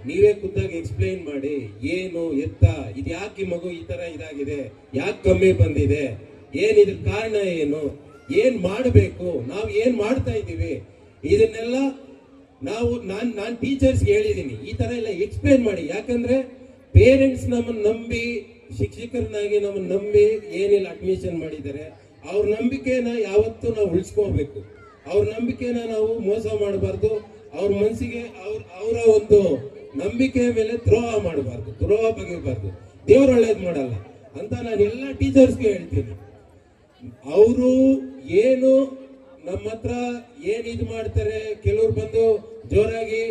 ನೀವೇ ಖುದ್ದಾಗಿ ಎಕ್ಸ್ಪ್ಲೈನ್ ಮಾಡಿ, ಏನು ಎತ್ತ, ಇದು ಯಾಕೆ ಮಗು ಈ ತರ ಇದಾಗಿದೆ, ಯಾಕೆ ಕಮ್ಮಿ ಬಂದಿದೆ, ಇದ್ರ ಕಾರಣ ಏನು, ಏನ್ ಮಾಡಬೇಕು, ನಾವು ಏನ್ ಮಾಡ್ತಾ ಇದ್ದೀವಿ, ಇದನ್ನೆಲ್ಲ ನಾನು ಟೀಚರ್ಸ್ಗೆ ಹೇಳಿದ್ದೀನಿ, ಈ ತರ ಎಲ್ಲ ಎಕ್ಸ್ಪ್ಲೈನ್ ಮಾಡಿ. ಯಾಕಂದ್ರೆ ಪೇರೆಂಟ್ಸ್ ನಮ್ಮನ್ನ ನಂಬಿ, ಶಿಕ್ಷಕರನ್ನಾಗಿ ನಮ್ಮನ್ನ ನಂಬಿ ಏನಿಲ್ಲ ಅಡ್ಮಿಷನ್ ಮಾಡಿದ್ದಾರೆ, ಅವ್ರ ನಂಬಿಕೆನ ಯಾವತ್ತೂ ನಾವು ಉಳಿಸ್ಕೋಬೇಕು. ಅವ್ರ ನಂಬಿಕೆನ ನಾವು ಮೋಸ ಮಾಡಬಾರ್ದು, ಅವ್ರ ಮನಸ್ಸಿಗೆ ಅವರ ಒಂದು ನಂಬಿಕೆಯ ಮೇಲೆ ದ್ರೋಹ ಮಾಡಬಾರ್ದು, ದ್ರೋಹ ಬಗೆಯಬಾರ್ದು. ದೇವ್ರು ಒಳ್ಳೇದು ಮಾಡಲ್ಲ ಅಂತ ನಾನು ಎಲ್ಲ ಟೀಚರ್ಸ್ಗೆ ಹೇಳ್ತೀನಿ. ಅವರು ಏನು ನಮ್ಮ ಹತ್ರ ಏನ್ ಇದು ಮಾಡ್ತಾರೆ, ಕೆಲವ್ರು ಬಂದು ಜೋರಾಗಿ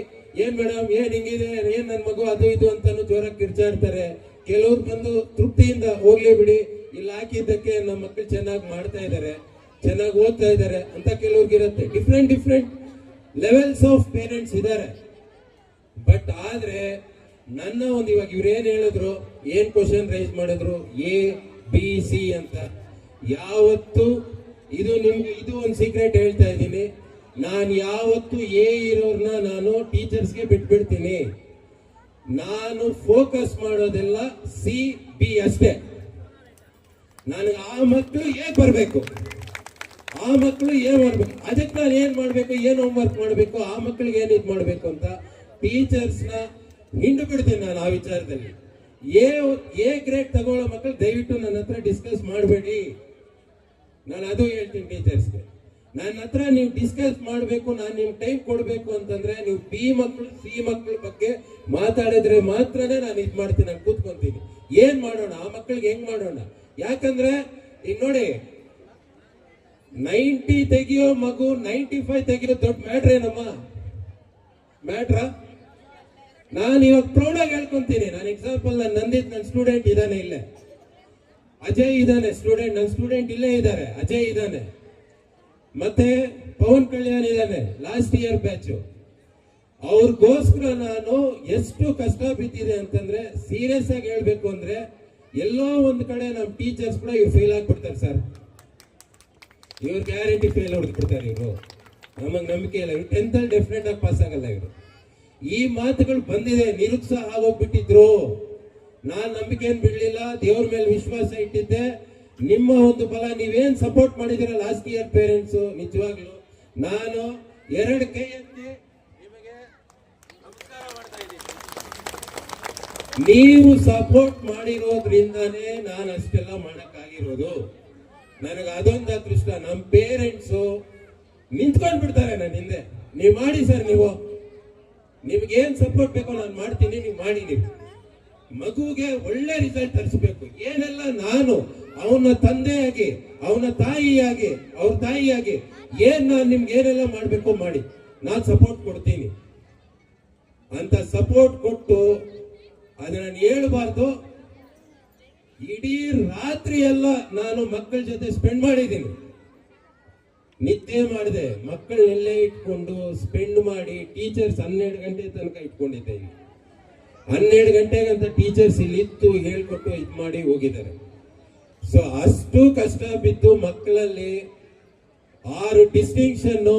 ಏನ್ ಮೇಡಮ್ ಏನ್ ಹಿಂಗಿದೆ, ಏನ್ ನನ್ ಮಗು ಅದು ಇದು ಅಂತಾನು ಜೋರಾಗಿ ಕಿರ್ಚಾಡ್ತಾರೆ. ಕೆಲವ್ರು ಬಂದು ತೃಪ್ತಿಯಿಂದ ಹೋಗ್ಲಿ ಬಿಡಿ, ಇಲ್ಲಿ ಹಾಕಿದ್ದಕ್ಕೆ ನಮ್ಮ ಮಕ್ಕಳು ಚೆನ್ನಾಗಿ ಮಾಡ್ತಾ ಇದ್ದಾರೆ, ಚೆನ್ನಾಗಿ ಓದ್ತಾ ಇದ್ದಾರೆ ಅಂತ ಕೆಲವ್ರಿಗಿರುತ್ತೆ. ಡಿಫ್ರೆಂಟ್ ಲೆವೆಲ್ಸ್ ಆಫ್ ಪೇರೆಂಟ್ಸ್ ಇದ್ದಾರೆ. ಬಟ್ ಆದ್ರೆ ನನ್ನ ಒಂದು ಇವಾಗ ಇವ್ರೇನ್ ಹೇಳಿದ್ರು, ಏನ್ ಕ್ವಶನ್ ರೈಸ್ ಮಾಡಿದ್ರು, ABC ಅಂತ, ಯಾವತ್ತು ಇದು ನಿಮ್ಗೆ ಇದು ಒಂದು ಸೀಕ್ರೆಟ್ ಹೇಳ್ತಾ ಇದ್ದೀನಿ, ನಾನು ಯಾವತ್ತು ಇರೋರ್ನ ನಾನು ಟೀಚರ್ಸ್ಗೆ ಬಿಟ್ಬಿಡ್ತೀನಿ. ನಾನು ಫೋಕಸ್ ಮಾಡೋದೆಲ್ಲ CB ಅಷ್ಟೇ. ನನಗೆ ಆ ಮಕ್ಕಳು ಬರ್ಬೇಕು, ಆ ಮಕ್ಕಳು ಮಾಡ್ಬೇಕು, ಅದಕ್ಕೆ ನಾನು ಏನ್ ಮಾಡ್ಬೇಕು, ಏನ್ ಹೋಮ್ವರ್ಕ್ ಮಾಡ್ಬೇಕು, ಆ ಮಕ್ಕಳಿಗೆ ಏನ್ ಇದು ಮಾಡ್ಬೇಕು ಅಂತ ಟೀಚರ್ಸ್ ನ ಹಿಂಡು ಬಿಡ್ತೀನಿ ನಾನು ಆ ವಿಚಾರದಲ್ಲಿ. ಎ ಗ್ರೇಡ್ ತಗೊಳ್ಳೋ ಮಕ್ಕಳು ದಯವಿಟ್ಟು ನನ್ನ ಹತ್ರ ಡಿಸ್ಕಸ್ ಮಾಡಬೇಡಿ. ನಾನು ಅದು ಹೇಳ್ತೀನಿ ಟೀಚರ್ಸ್ಗೆ, ನನ್ನ ಹತ್ರ ನೀವು ಡಿಸ್ಕಸ್ ಮಾಡಬೇಕು, ನಾನು ನಿಮ್ಗೆ ಟೈಮ್ ಕೊಡಬೇಕು ಅಂತಂದ್ರೆ ನೀವು B ಮಕ್ಕಳು C ಮಕ್ಕಳ ಬಗ್ಗೆ ಮಾತಾಡಿದ್ರೆ ಮಾತ್ರನೇ ನಾನು ಇದು ಮಾಡ್ತೀನಿ, ನಾನು ಕೂತ್ಕೊಂತೀನಿ. ಏನ್ ಮಾಡೋಣ, ಆ ಮಕ್ಕಳಿಗೆ ಹೆಂಗ್ ಮಾಡೋಣ? ಯಾಕಂದ್ರೆ ಈಗ ನೋಡಿ, 90 ತೆಗಿಯೋ ಮಗು 95 ತೆಗಿಯೋ ದೊಡ್ಡ ಮ್ಯಾಟ್ರ್ ಏನಮ್ಮ? ಮ್ಯಾಟ್ರ? ನಾನು ಇವಾಗ ಪ್ರೌಢಾಗಿ ಹೇಳ್ಕೊಂತೀನಿ. ನಾನು ಎಕ್ಸಾಂಪಲ್, ನನ್ನ ಸ್ಟೂಡೆಂಟ್ ಇದ್ದಾನೆ ಇಲ್ಲೇ, ಅಜಯ್ ಇದ್ದಾನೆ ಸ್ಟೂಡೆಂಟ್, ನನ್ನ ಸ್ಟೂಡೆಂಟ್ ಇಲ್ಲೇ ಇದ್ದಾರೆ, ಅಜಯ್ ಇದ್ದಾನೆ, ಮತ್ತೆ ಪವನ್ ಕಲ್ಯಾಣ್ ಇದ್ದಾನೆ, ಲಾಸ್ಟ್ ಇಯರ್ ಬ್ಯಾಚ್. ಅವ್ರಿಗೋಸ್ಕರ ನಾನು ಎಷ್ಟು ಕಷ್ಟ ಬಿದ್ದಿದೆ ಅಂತಂದ್ರೆ, ಸೀರಿಯಸ್ ಆಗಿ ಹೇಳ್ಬೇಕು ಅಂದ್ರೆ, ಎಲ್ಲೋ ಒಂದ್ ಕಡೆ ನಮ್ಮ ಟೀಚರ್ಸ್ ಕೂಡ ಇವ್ರು ಫೇಲ್ ಆಗ್ಬಿಡ್ತಾರೆ ಸರ್. ಇವ್ರು ಗ್ಯಾರಂಟಿ ಫೇಲ್ ಹೊಡೆದ್ಬಿಡ್ತಾರೆ ಇವರು, ನಮಗ್ ನಂಬಿಕೆ ಇಲ್ಲ, ಇವ್ರು 10th ಅಲ್ಲಿ ಡೆಫಿನೆಟ್ ಆಗಿ ಪಾಸ್ ಆಗಲ್ಲ ಇವರು. ಈ ಮಾತುಗಳು ಬಂದಿದೆ, ನಿರುತ್ಸಾಹ ಆಗೋಗ್ಬಿಟ್ಟಿದ್ರು. ನಾನ್ ನಂಬಿಕೆಯನ್ನು ಬಿಡ್ಲಿಲ್ಲ, ದೇವ್ರ ಮೇಲೆ ವಿಶ್ವಾಸ ಇಟ್ಟಿದ್ದೆ. ನಿಮ್ಮ ಒಂದು ಬಲ, ನೀವೇನ್ ಸಪೋರ್ಟ್ ಮಾಡಿದಿರ ಲಾಸ್ಟ್ ಇಯರ್ ಪೇರೆಂಟ್ಸ್, ನಿಜವಾಗ್ಲು ನಾನು 2 ಕೈ ಎತ್ತಿ ನಿಮಗೆ ನಮಸ್ಕಾರ ಮಾಡ್ತಾ ಇದ್ದೀನಿ. ನೀವು ಸಪೋರ್ಟ್ ಮಾಡಿರೋದ್ರಿಂದಾನೇ ನಾನು ಅಷ್ಟೆಲ್ಲ ಮಾಡಕ್ಕಾಗಿರೋದು. ನನಗೆ ಅದೊಂದು ಅದೃಷ್ಟ. ನಮ್ಮ ಪೇರೆಂಟ್ಸು ನಿಂತ್ಕೊಂಡ್ ಬಿಡ್ತಾರೆ ನನ್ನ ಹಿಂದೆ, ನೀವು ಮಾಡಿ ಸರ್, ನಿಮ್ಗೇನ್ ಸಪೋರ್ಟ್ ಬೇಕೋ ನಾನು ಮಾಡ್ತೀನಿ, ನೀವು ಮಾಡಿ. ನೀವು ಮಗುಗೆ ಒಳ್ಳೆ ರಿಸಲ್ಟ್ ತರಿಸ್ಬೇಕು. ಏನೆಲ್ಲ ನಾನು ಅವನ ತಂದೆಯಾಗಿ, ಅವನ ತಾಯಿಯಾಗಿ, ಅವ್ರ ತಾಯಿಯಾಗಿ ನಾನು ನಿಮ್ಗೆ ಏನೆಲ್ಲ ಮಾಡ್ಬೇಕು ಮಾಡಿ, ನಾನು ಸಪೋರ್ಟ್ ಕೊಡ್ತೀನಿ ಅಂತ ಸಪೋರ್ಟ್ ಕೊಟ್ಟು ಅದನ್ನ ನಾನು ಹೇಳ್ಬಾರ್ದು. ಇಡೀ ರಾತ್ರಿ ಎಲ್ಲ ನಾನು ಮಕ್ಕಳ ಜೊತೆ ಸ್ಪೆಂಡ್ ಮಾಡಿದ್ದೀನಿ, ನಿದ್ದೆ ಮಾಡಿದೆ, ಮಕ್ಕಳನ್ನೆಲ್ಲೇ ಇಟ್ಕೊಂಡು ಸ್ಪೆಂಡ್ ಮಾಡಿ. ಟೀಚರ್ಸ್ 12 ಗಂಟೆ ತನಕ ಇಟ್ಕೊಂಡಿದ್ದೇವೆ. 12 ಗಂಟೆಗಂತ ಟೀಚರ್ಸ್ ಇಲ್ಲಿ ಇತ್ತು, ಹೇಳ್ಕೊಟ್ಟು ಇದು ಮಾಡಿ ಹೋಗಿದ್ದಾರೆ. ಸೊ ಅಷ್ಟು ಕಷ್ಟ ಬಿದ್ದು ಮಕ್ಕಳಲ್ಲಿ 6 ಡಿಸ್ಟಿಂಕ್ಷನ್,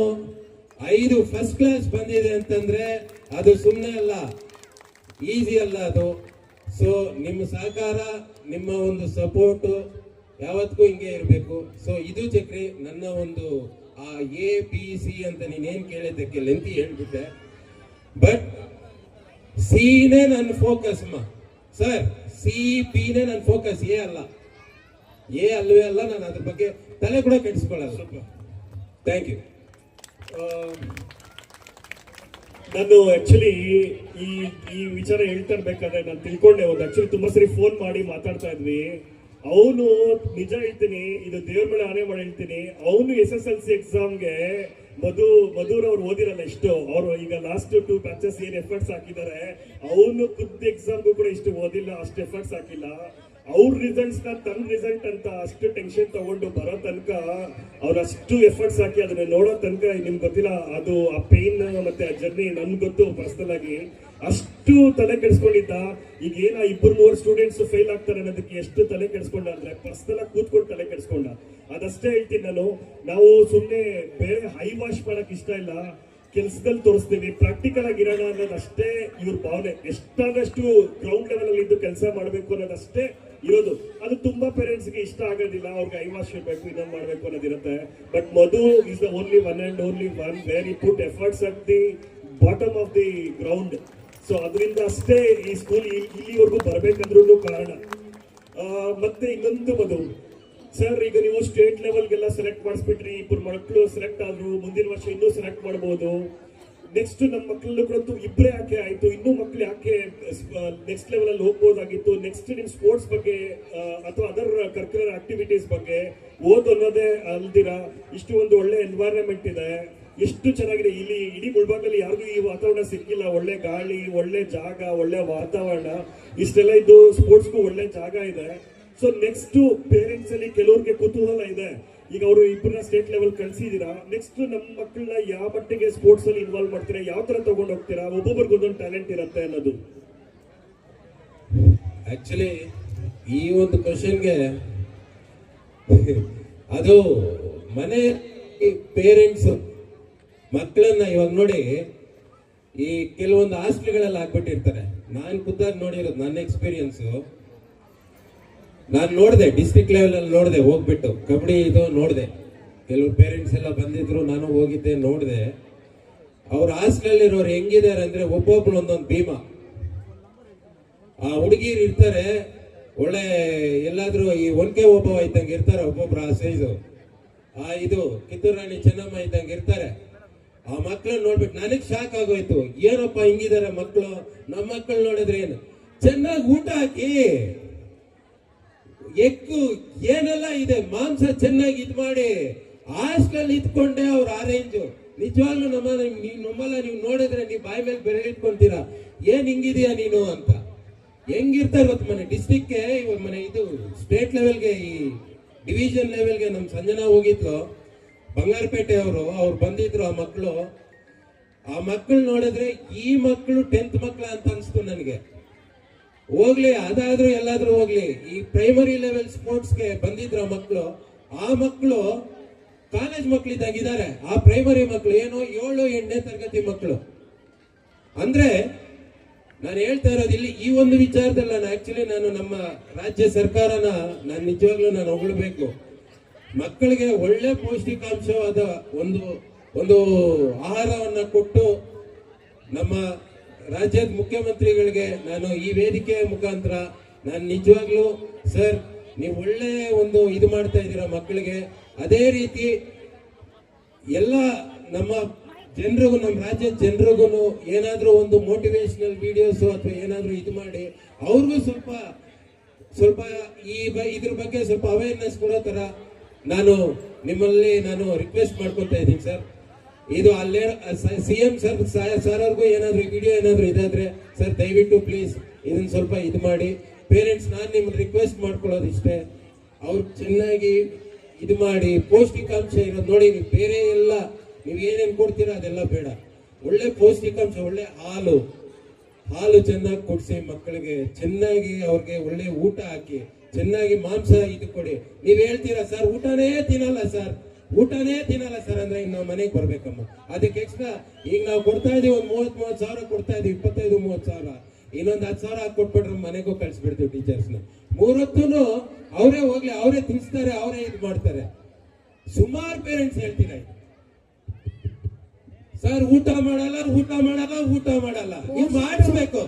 5 ಫಸ್ಟ್ ಕ್ಲಾಸ್ ಬಂದಿದೆ ಅಂತಂದ್ರೆ ಅದು ಸುಮ್ಮನೆ ಅಲ್ಲ, ಈಸಿ ಅಲ್ಲ ಅದು. ಸೊ ನಿಮ್ಮ ಸಹಕಾರ, ನಿಮ್ಮ ಒಂದು ಸಪೋರ್ಟು ಯಾವತ್ತಿಗೂ ಹಿಂಗೆ ಇರಬೇಕು. ಸೊ ಇದು ಚಕ್ರಿ ನನ್ನ ಒಂದು ABC ಅಂತ ನೀನೇನ್ ಕೇಳಿದ್ದಕ್ಕೆ ಲೆಂತಿ ಹೇಳ್ಬಿಟ್ಟೆ. ಬಟ್ ಸಿನೇ ನನ್ನ ಫೋಕಸ್ ಸರ್, CPನೇ ನನ್ನ ಫೋಕಸ್, ಅಲ್ಲ, ಅಲ್ವೇ ಅಲ್ಲ. ನಾನು ಅದ್ರ ಬಗ್ಗೆ ತಲೆ ಕೂಡ ಕೆಡಿಸ್ಕೊಳ್ಳಲ್ಲ. Thank you. ನಾನು ಆಕ್ಚುಲಿ ಈ ವಿಚಾರ ಹೇಳ್ತಾ ಇರ್ಬೇಕಾದ್ರೆ ನಾನು ತಿಳ್ಕೊಂಡೆ. ಒಂದು ಆಕ್ಚುಲಿ ತುಂಬಾ ಸರಿ ಫೋನ್ ಮಾಡಿ ಮಾತಾಡ್ತಾ ಇದ್ವಿ. ಅವನು ನಿಜ ಹೇಳ್ತೀನಿ, ಇದು ದೇವ್ರ ಮೇಲೆ ಆನೆ ಮಾಡಿ ಹೇಳ್ತೀನಿ, ಅವನು SSLC ಎಕ್ಸಾಮ್ಗೆ ಮಧುರ್ ಅವ್ರು ಓದಿರಲ್ಲ ಇಷ್ಟು. ಅವರು ಈಗ ಲಾಸ್ಟ್ 2 ಬ್ಯಾಚಸ್ ಏನ್ ಎಫರ್ಟ್ಸ್ ಹಾಕಿದ್ದಾರೆ, ಅವನು ಖುದ್ದು ಎಕ್ಸಾಮ್ಗೂ ಕೂಡ ಇಷ್ಟು ಓದಿಲ್ಲ, ಅಷ್ಟು ಎಫರ್ಟ್ಸ್ ಹಾಕಿಲ್ಲ. ಅವ್ರ ರಿಸಲ್ಟ್ಸ್ ತನ್ನ ರಿಸಲ್ಟ್ ಅಂತ ಅಷ್ಟು ಟೆನ್ಷನ್ ತಗೊಂಡು ಬರೋ ತನಕ ಅವ್ರು ಅಷ್ಟು ಎಫರ್ಟ್ಸ್ ಹಾಕಿ ಅದನ್ನ ನೋಡೋ ತನಕ ನಿಮ್ಗೆ ಗೊತ್ತಿಲ್ಲ ಅದು ಆ ಪೇನ್ ಮತ್ತೆ ಆ ಜರ್ನಿ. ನನ್ಗೆ ಗೊತ್ತು ಪರ್ಸನಲ್ ಆಗಿ ಅಷ್ಟು ತಲೆ ಕೆಡಿಸ್ಕೊಂಡಿದ್ದ. ಈಗ ಏನ 2-3 ಸ್ಟೂಡೆಂಟ್ಸ್ ಫೇಲ್ ಆಗ್ತಾರೆ ಅನ್ನೋದಕ್ಕೆ ಎಷ್ಟು ತಲೆ ಕೆಡಿಸ್ಕೊಂಡ ಅಂದ್ರೆ ಪರ್ಸನಲ್ ಆಗಿ ಕೂತ್ಕೊಂಡು ತಲೆ ಕೆಡಿಸ್ಕೊಂಡ. ಅದಷ್ಟೇ ಹೇಳ್ತೀನಿ ನಾನು. ನಾವು ಸುಮ್ಮನೆ ಬೇರೆ ಹೈ ವಾಶ್ ಮಾಡಕ್ ಇಷ್ಟ ಇಲ್ಲ, ಕೆಲಸದಲ್ಲಿ ತೋರಿಸ್ತೀವಿ, ಪ್ರಾಕ್ಟಿಕಲ್ ಆಗಿರೋಣ ಅನ್ನೋದಷ್ಟೇ ಇವ್ರ ಭಾವನೆ. ಎಷ್ಟಾದಷ್ಟು ಗ್ರೌಂಡ್ ಲೆವೆಲ್ ಅಲ್ಲಿ ಇದ್ದು ಕೆಲಸ ಮಾಡಬೇಕು ಅನ್ನೋದಷ್ಟೇ ಇರೋದು. ಅದು ತುಂಬಾ ಪೇರೆಂಟ್ಸ್ಗೆ ಇಷ್ಟ ಆಗೋದಿಲ್ಲ, ಅವ್ರಿಗೆ ಐವಾಶ್ ಇರಬೇಕು, ಇನ್ನೊಂದು ಮಾಡಬೇಕು ಅನ್ನೋದಿರುತ್ತೆ. But Madhu is the only one and only one where he put efforts at the bottom of the ground. So ಅದರಿಂದ ಅಷ್ಟೇ ಈ ಸ್ಕೂಲ್ ಇಲ್ಲಿವರೆಗೂ ಬರಬೇಕಂದ್ರೂ ಕಾರಣ. ಮತ್ತೆ ಇನ್ನೊಂದು ಮಧು ಸರ್, ಈಗ ನೀವು ಸ್ಟೇಟ್ ಲೆವೆಲ್ಗೆಲ್ಲ ಸೆಲೆಕ್ಟ್ ಮಾಡಿಸ್ಬಿಟ್ರಿ, 2 ಮಕ್ಕಳು ಸೆಲೆಕ್ಟ್ ಆದ್ರು, ಮುಂದಿನ ವರ್ಷ ಇನ್ನೂ ಸೆಲೆಕ್ಟ್ ಮಾಡ್ಬೋದು. ನೆಕ್ಸ್ಟ್ ನಮ್ಮ ಮಕ್ಕಳಲ್ಲೂ ಕೂಡ 2 ಯಾಕೆ ಆಯ್ತು, ಇನ್ನೂ ಮಕ್ಳು ಯಾಕೆ ನೆಕ್ಸ್ಟ್ ಲೆವೆಲ್ ಅಲ್ಲಿ ಹೋಗ್ಬೋದಾಗಿತ್ತು. ನೆಕ್ಸ್ಟ್ ನಿಮ್ ಸ್ಪೋರ್ಟ್ಸ್ ಬಗ್ಗೆ ಅಥವಾ ಅದರ್ ಕರಿಕ್ಯುಲರ್ ಆಕ್ಟಿವಿಟೀಸ್ ಬಗ್ಗೆ ಓದ್ ಅನ್ನೋದೇ ಅಲ್ದಿರಾ ಇಷ್ಟು ಒಂದು ಒಳ್ಳೆ ಎನ್ವೈರನ್ಮೆಂಟ್ ಇದೆ, ಎಷ್ಟು ಚೆನ್ನಾಗಿದೆ. ಇಲ್ಲಿ ಇಡೀ ಮುಳ್ಬಾಗಲ್ಲಿ ಯಾರಿಗೂ ಈ ವಾತಾವರಣ ಸಿಕ್ಕಿಲ್ಲ. ಒಳ್ಳೆ ಗಾಳಿ, ಒಳ್ಳೆ ಜಾಗ, ಒಳ್ಳೆ ವಾತಾವರಣ, ಇಷ್ಟೆಲ್ಲ ಇದ್ದು ಸ್ಪೋರ್ಟ್ಸ್ಗೂ ಒಳ್ಳೆ ಜಾಗ ಇದೆ. ಸೊ ನೆಕ್ಸ್ಟ್ ಪೇರೆಂಟ್ಸ್ ಅಲ್ಲಿ ಕೆಲವ್ರಿಗೆ ಕುತೂಹಲ ಇದೆ. ಈಗ ಅವರು 2 ಸ್ಟೇಟ್ ಲೆವೆಲ್ ಕಳ್ಸಿದೀರಾ, ನೆಕ್ಸ್ಟ್ ನಮ್ಮ ಮಕ್ಕಳನ್ನ ಯಾವ ಮಟ್ಟಿಗೆ ಸ್ಪೋರ್ಟ್ಸ್ ಅಲ್ಲಿ ಇನ್ವಾಲ್ವ್ ಮಾಡ್ತೀರಾ, ಯಾವ ತರ ತಗೊಂಡು ಹೋಗ್ತೀರಾ, ಒಬ್ಬೊಬ್ಬರಿಗೆ ಒಂದೊಂದು ಟ್ಯಾಲೆಂಟ್ ಇರುತ್ತೆ ಅನ್ನೋದು. ಆಕ್ಚುಲಿ ಈ ಒಂದು ಕ್ವಶನ್ಗೆ ಅದು ಮನೆ ಪೇರೆಂಟ್ಸ್ ಮಕ್ಕಳನ್ನ ಇವಾಗ ನೋಡಿ ಈ ಕೆಲವೊಂದು ಹಾಸ್ಟೆಲ್ಗಳಲ್ಲಿ ಹಾಕ್ಬಿಟ್ಟಿರ್ತಾರೆ. ನಾನು ಖುದ್ದಾಗಿ ನೋಡಿರೋದು, ನನ್ನ ಎಕ್ಸ್ಪೀರಿಯನ್ಸ್. ನಾನು ನೋಡಿದೆ, ಡಿಸ್ಟ್ರಿಕ್ಟ್ ಲೆವೆಲ್ ಅಲ್ಲಿ ನೋಡಿದೆ, ಹೋಗ್ಬಿಟ್ಟು ಕಬಡ್ಡಿ ಇದು ನೋಡಿದೆ. ಕೆಲವು ಪೇರೆಂಟ್ಸ್ ಎಲ್ಲ ಬಂದಿದ್ರು, ನಾನು ಹೋಗಿದ್ದೆ, ನೋಡಿದೆ. ಅವ್ರ ಹಾಸ್ಟೆಲ್ ಇರೋರು ಹೆಂಗಿದ್ದಾರೆ ಅಂದ್ರೆ ಒಬ್ಬೊಬ್ರು ಒಂದೊಂದು ಭೀಮ. ಆ ಹುಡುಗಿರು ಇರ್ತಾರೆ, ಒಳ್ಳೆ ಎಲ್ಲಾದ್ರೂ ಈ ಒನ್ಕೆ ಒಬ್ಬ ಇದ್ದಂಗೆ ಇರ್ತಾರೆ, ಒಬ್ಬೊಬ್ರು ಆ ಸೈಜು. ಇದು ಕಿತ್ತೂರು ರಾಣಿ ಚೆನ್ನಮ್ಮ ಇದ್ದಂಗೆ ಇರ್ತಾರೆ. ಆ ಮಕ್ಕಳನ್ನ ನೋಡ್ಬಿಟ್ಟು ನನಗ್ ಶಾಕ್ ಆಗೋಯ್ತು, ಏನಪ್ಪ ಹಿಂಗಿದ್ದಾರೆ ಮಕ್ಕಳು. ನಮ್ಮ ಮಕ್ಕಳು ನೋಡಿದ್ರೆ ಏನು ಚೆನ್ನಾಗಿ ಊಟ ಹಾಕಿ, ಎಗ್ಗು ಏನೆಲ್ಲ ಇದೆ, ಮಾಂಸ ಚೆನ್ನಾಗಿ ಇದ್ ಮಾಡಿ ಹಾಸ್ಟೆಲ್ ಇದ್ಕೊಂಡೆ ಅವ್ರ ಆರೇಂಜು. ನಿಜವಾಗ್ಲೂ ನಮ್ಮಲ್ಲ ನೀವು ನೋಡಿದ್ರೆ ನೀವು ಬಾಯಿ ಮೇಲೆ ಬೆರಳಿಟ್ಕೊಂತೀರಾ, ಏನ್ ಹಿಂಗಿದೀಯಾ ನೀನು ಅಂತ. ಹೆಂಗಿರ್ತಾರೆ ಇವತ್ತು ಮನೆ ಡಿಸ್ಟ್ರಿಕ್ಟ್ಗೆ, ಇವಾಗ ಮನೆ ಇದು ಸ್ಟೇಟ್ ಲೆವೆಲ್ಗೆ, ಈ ಡಿವಿಷನ್ ಲೆವೆಲ್ಗೆ ನಮ್ಮ ಸಂಜನಾ ಹೋಗಿದ್ಲು, ಬಂಗಾರಪೇಟೆ ಅವ್ರು ಬಂದಿದ್ರು. ಆ ಮಕ್ಕಳು ನೋಡಿದ್ರೆ ಈ ಮಕ್ಕಳು 10th ಮಕ್ಕಳ ಅಂತ ಅನ್ಸ್ತು ನನಗೆ. ಹೋಗ್ಲಿ, ಅದಾದ್ರೂ ಎಲ್ಲಾದ್ರೂ ಹೋಗ್ಲಿ, ಈ ಪ್ರೈಮರಿ ಲೆವೆಲ್ ಸ್ಪೋರ್ಟ್ಸ್ಗೆ ಬಂದಿದ್ರು ಆ ಮಕ್ಕಳು ಕಾಲೇಜ್ ಮಕ್ಕಳಿದ್ದಾಗಿದ್ದಾರೆ. ಆ ಪ್ರೈಮರಿ ಮಕ್ಕಳು ಏನೋ 7-8ನೇ ತರಗತಿ ಮಕ್ಕಳು. ಅಂದ್ರೆ ನಾನು ಹೇಳ್ತಾ ಇರೋದು ಇಲ್ಲಿ ಈ ಒಂದು ವಿಚಾರದಲ್ಲಿ ನಾನು ನಮ್ಮ ರಾಜ್ಯ ಸರ್ಕಾರನ ನಾನು ನಿಜವಾಗ್ಲೂ ನಾನು ಹೊಗಳಬೇಕು. ಮಕ್ಕಳಿಗೆ ಒಳ್ಳೆ ಪೌಷ್ಟಿಕಾಂಶವಾದ ಒಂದು ಆಹಾರವನ್ನ ಕೊಟ್ಟು ನಮ್ಮ ರಾಜ್ಯದ ಮುಖ್ಯಮಂತ್ರಿಗಳಿಗೆ ನಾನು ಈ ವೇದಿಕೆಯ ಮುಖಾಂತರ ನಾನು ನಿಜವಾಗ್ಲೂ ಸರ್, ನೀವು ಒಳ್ಳೆ ಒಂದು ಇದು ಮಾಡ್ತಾ ಇದ್ದೀರಾ ಮಕ್ಕಳಿಗೆ. ಅದೇ ರೀತಿ ಎಲ್ಲ ನಮ್ಮ ಜನರಿಗೂ, ನಮ್ಮ ರಾಜ್ಯದ ಜನರಿಗೂ ಏನಾದ್ರೂ ಒಂದು ಮೋಟಿವೇಶನಲ್ ವಿಡಿಯೋಸ್ ಅಥವಾ ಏನಾದ್ರೂ ಇದು ಮಾಡಿ ಅವ್ರಿಗೂ ಸ್ವಲ್ಪ ಸ್ವಲ್ಪ ಇದ್ರ ಬಗ್ಗೆ ಸ್ವಲ್ಪ ಅವೇರ್ನೆಸ್ ಕೊಡೋ ತರ ನಿಮ್ಮಲ್ಲಿ ನಾನು ರಿಕ್ವೆಸ್ಟ್ ಮಾಡ್ಕೊತಾ ಇದ್ದೀನಿ ಸರ್. ಇದು ಅಲ್ಲೇ CM ಸರ್ ಅವ್ರಿಗೂ ಏನಾದ್ರು ವಿಡಿಯೋ ಏನಾದ್ರು ಇದಾದ್ರೆ ಸರ್ ದಯವಿಟ್ಟು ಪ್ಲೀಸ್ ಇದನ್ನ ಸ್ವಲ್ಪ ಇದು ಮಾಡಿ. ಪೇರೆಂಟ್ಸ್ ನಾನು ನಿಮ್ಮನ್ನ ರಿಕ್ವೆಸ್ಟ್ ಮಾಡ್ಕೊಳ್ಳೋದು ಇಷ್ಟೇ, ಅವ್ರು ಚೆನ್ನಾಗಿ ಇದು ಮಾಡಿ ಪೌಷ್ಟಿಕಾಂಶ ಇರೋದು ನೋಡಿ. ನೀವು ಬೇರೆ ಎಲ್ಲ ನೀವು ಏನೇನು ಕೊಡ್ತೀರಾ ಅದೆಲ್ಲ ಬೇಡ, ಒಳ್ಳೆ ಪೌಷ್ಟಿಕಾಂಶ, ಒಳ್ಳೆ ಹಾಲು ಚೆನ್ನಾಗಿ ಕೊಡಿಸಿ ಮಕ್ಕಳಿಗೆ, ಚೆನ್ನಾಗಿ ಅವ್ರಿಗೆ ಒಳ್ಳೆ ಊಟ ಹಾಕಿ, ಚೆನ್ನಾಗಿ ಮಾಂಸ ಇದು ಕೊಡಿ. ನೀವ್ ಹೇಳ್ತೀರಾ ಸರ್ ಊಟನೇ ತಿನ್ನಲ್ಲ ಸರ್ ಅಂದ್ರೆ ಇನ್ನು ನಾವು ಮನೆಗೆ ಬರ್ಬೇಕಮ್ಮ. ಅದಕ್ಕೆ ಎಕ್ಸ್ಟ್ರಾ ಈಗ ನಾವು ಕೊಡ್ತಾ ಇದೀವಿ, ಒಂದು 30 ಸಾವಿರ ಕೊಡ್ತಾ ಇದೀವಿ, 25-30 ಸಾವಿರ, ಇನ್ನೊಂದು 10 ಸಾವಿರ ಹಾಕಿ ಕೊಟ್ಬಿಟ್ರೆ ಮನೆಗೂ ಕಳ್ಸಿಬಿಡ್ತೀವಿ ಟೀಚರ್ಸ್ನ. 3 ಹೊತ್ತೂ ಅವರೇ ಹೋಗ್ಲಿ, ಅವರೇ ತಿನ್ಸ್ತಾರೆ, ಅವರೇ ಇದು ಮಾಡ್ತಾರೆ. ಸುಮಾರು ಪೇರೆಂಟ್ಸ್ ಹೇಳ್ತೀರಾ ಸರ್ ಊಟ ಮಾಡಲ್ಲ ನೀವು ಮಾಡಿಸ್ಬೇಕು.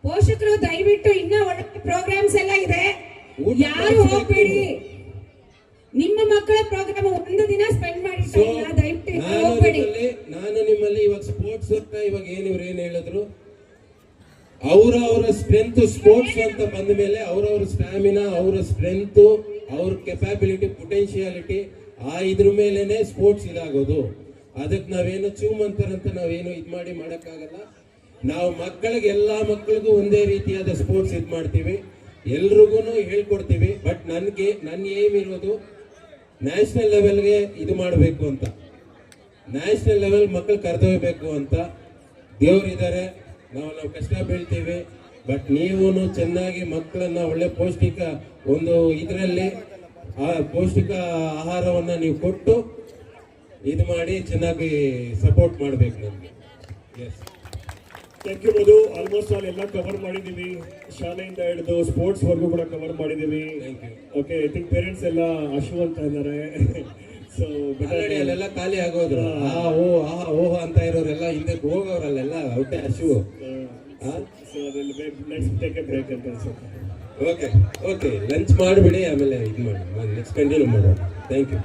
ಪೋಷಕರು ದಯವಿಟ್ಟು ಇನ್ನ ಒಳ್ಳೆ ಪ್ರೋಗ್ರಾಮ್ಸ್ ಎಲ್ಲ ಇದೆ, ಯಾರು ಹೋಗ್ಬೇಡಿ. ನಿಮ್ಮ ಮಕ್ಕಳ ಪ್ರೋಗ್ರಾಮ್ ಒಂದು ದಿನ ಸ್ಪೆಂಡ್ ಮಾಡಿ ದಯವಿಟ್ಟು ಹೋಗ್ಬೇಡಿ. ನಾನು ನಿಮ್ಮಲ್ಲಿ ಇವಾಗ ಸ್ಪೋರ್ಟ್ಸ್ ಇವಾಗ ಇವ್ರು ಏನ್ ಹೇಳಿದ್ರು, ಅವರ ಸ್ಟ್ರೆಂತ್ ಸ್ಪೋರ್ಟ್ಸ್ ಅಂತ ಬಂದ ಮೇಲೆ ಅವರವ್ರ ಸ್ಟಾಮಿನಾ, ಅವರ ಸ್ಟ್ರೆಂತ್, ಅವ್ರ ಕೆಪಾಬಿಲಿಟಿ, ಪೊಟೆನ್ಶಿಯಾಲಿಟಿ ಇದ್ರ ಮೇಲೆನೆ ಸ್ಪೋರ್ಟ್ಸ್ ಇದಾಗೋದು. ಅದಕ್ಕೆ ನಾವೇನು ಚೂಮಂತಾರಂತ ನಾವೇನು ಇದು ಮಾಡಕ್ಕಾಗಲ್ಲ. ನಾವು ಎಲ್ಲಾ ಮಕ್ಕಳಿಗೂ ಒಂದೇ ರೀತಿಯಾದ ಸ್ಪೋರ್ಟ್ಸ್ ಇದು ಮಾಡ್ತೀವಿ, ಎಲ್ರಿಗೂ ಹೇಳ್ಕೊಡ್ತೀವಿ. ಬಟ್ ನನ್ನ ಏಮ್ ಇರೋದು ನ್ಯಾಷನಲ್ ಲೆವೆಲ್ಗೆ ಇದು ಮಾಡಬೇಕು ಅಂತ, ನ್ಯಾಷನಲ್ ಲೆವೆಲ್ ಮಕ್ಕಳು ಕರೆದೊಯ್ಬೇಕು ಅಂತ. ದೇವರಿದ್ದಾರೆ, ನಾವು ಕಷ್ಟ ಬೀಳ್ತೀವಿ. ಬಟ್ ನೀವು ಚೆನ್ನಾಗಿ ಮಕ್ಕಳನ್ನ ಒಳ್ಳೆ ಪೌಷ್ಟಿಕ ಒಂದು ಇದರಲ್ಲಿ ಪೌಷ್ಟಿಕ ಆಹಾರವನ್ನ ನೀವು ಕೊಟ್ಟು ಇದು ಮಾಡಿ ಚೆನ್ನಾಗಿ ಸಪೋರ್ಟ್ ಮಾಡಬೇಕು ನಮ್ಗೆ. Thank you Madhu. ಆಲ್ಮೋಸ್ಟ್ ಎಲ್ಲ ಕವರ್ ಮಾಡಿದೀವಿ, ಶಾಲೆಯಿಂದ ಹಿಡಿದು ಸ್ಪೋರ್ಟ್ಸ್ ವರ್ಗೂ ಕೂಡ ಕವರ್ ಮಾಡಿದೀವಿ. ಓಕೆ, ಐ ಥಿಂಕ್ ಪೇರೆಂಟ್ಸ್ ಎಲ್ಲ ಅಶು ಅಂತ ಇದ್ದಾರೆ. ಸೊ ಅಲ್ಲೆಲ್ಲ ಖಾಲಿ ಆಗೋದ್ರು, ಓಹ್ ಅಂತ ಇರೋರೆಲ್ಲ ಹಿಂದಕ್ಕೆ ಹೋಗೋರಲ್ಲೆಲ್ಲ ಔಟೆ ಅಶು. So let's take a break ಅಂತ ಅನ್ಸುತ್ತೆ. ಓಕೆ ಲಂಚ್ ಮಾಡಿಬಿಡಿ, ಆಮೇಲೆ ಇದು ಮಾಡಿ ನೆಕ್ಸ್ಟ್ ಕಂಟಿನ್ಯೂ ಮಾಡೋಣ. Thank you.